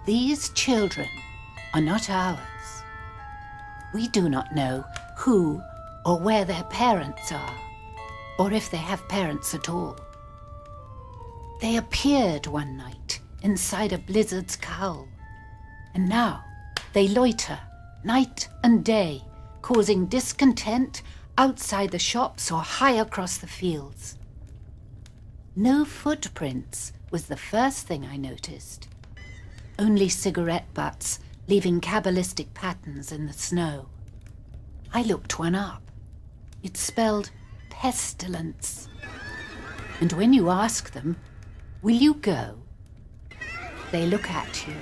These children are not ours. We do not know who or where their parents are, or if they have parents at all. They appeared one night inside a blizzard's cowl, and now they loiter night and day, causing discontent outside the shops or high across the fields. No footprints was the first thing I noticed. Only cigarette butts leaving cabalistic patterns in the snow. I looked one up. It spelled pestilence. And when you ask them, "Will you go?" they look at you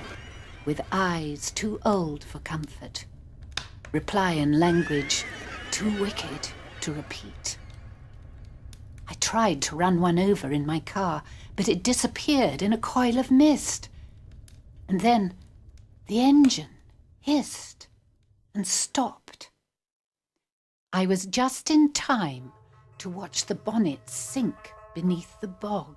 with eyes too old for comfort. Reply in language too wicked to repeat. I tried to run one over in my car, but it disappeared in a coil of mist. And then the engine hissed and stopped. I was just in time to watch the bonnet sink beneath the bog.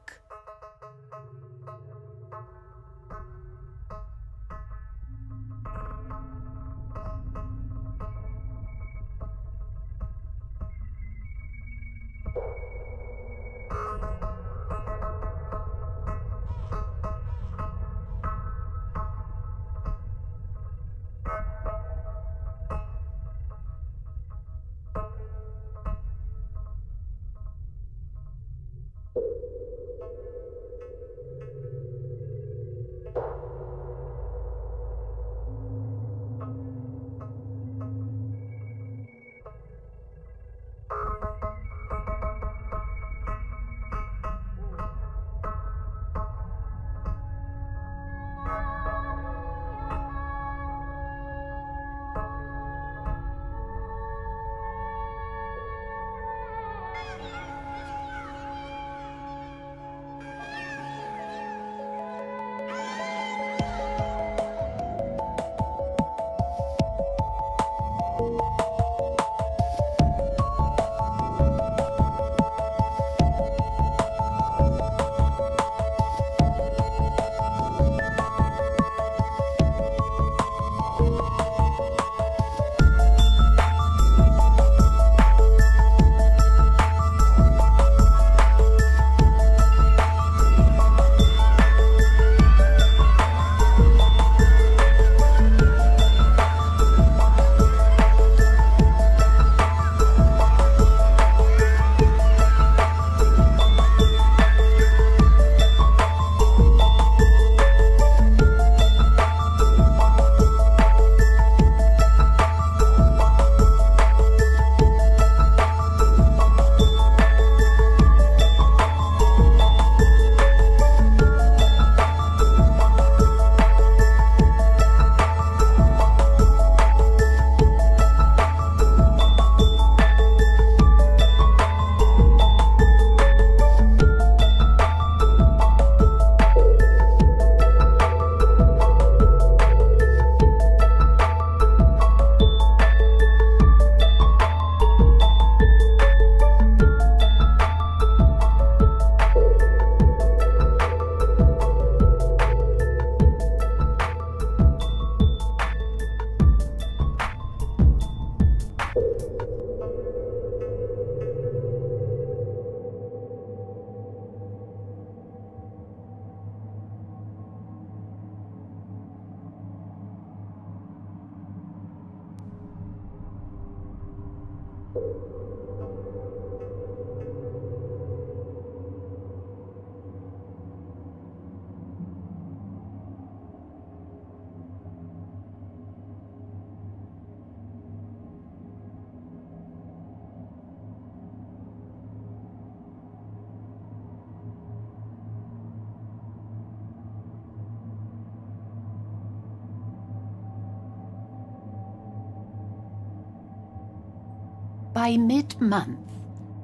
By mid-month,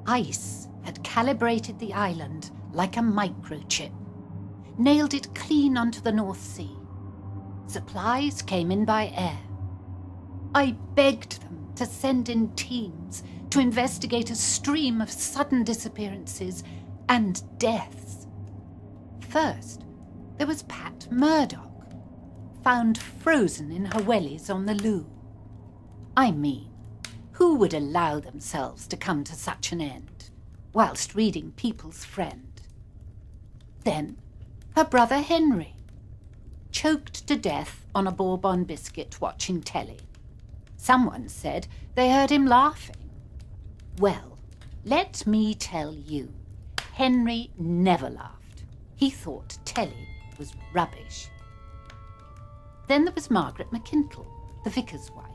ice had calibrated the island like a microchip, nailed it clean onto the North Sea. Supplies came in by air. I begged them to send in teams to investigate a stream of sudden disappearances and deaths. First, there was Pat Murdoch, found frozen in her wellies on the loo. I mean, who would allow themselves to come to such an end, whilst reading People's Friend? Then her brother Henry, choked to death on a Bourbon biscuit watching telly. Someone said they heard him laughing. Well, let me tell you, Henry never laughed. He thought telly was rubbish. Then there was Margaret McKintle, the vicar's wife,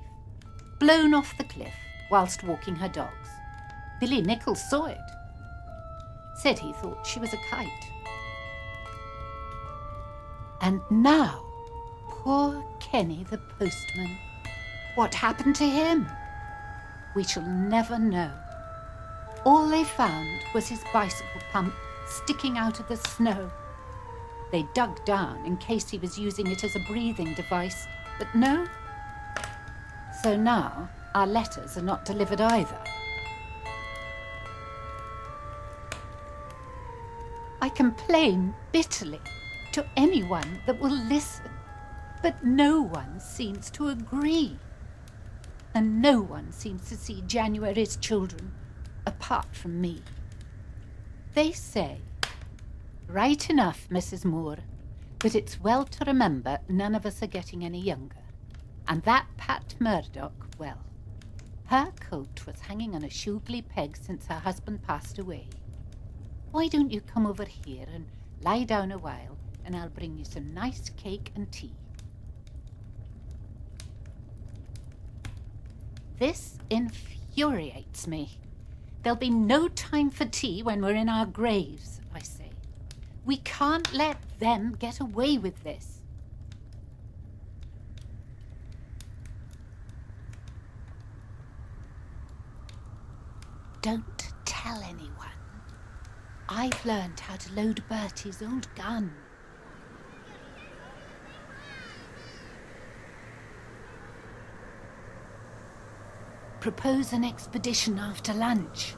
blown off the cliff whilst walking her dogs. Billy Nichols saw it. Said he thought she was a kite. And now, poor Kenny the postman. What happened to him? We shall never know. All they found was his bicycle pump sticking out of the snow. They dug down in case he was using it as a breathing device, but no. So now our letters are not delivered either. I complain bitterly to anyone that will listen, but no one seems to agree. And no one seems to see January's children apart from me. They say, right enough, Mrs. Moore, but it's well to remember none of us are getting any younger. And that Pat Murdoch, well, her coat was hanging on a shoogly peg since her husband passed away. Why don't you come over here and lie down a while, and I'll bring you some nice cake and tea. This infuriates me. There'll be no time for tea when we're in our graves, I say. We can't let them get away with this. Don't tell anyone. I've learned how to load Bertie's old gun. Propose an expedition after lunch.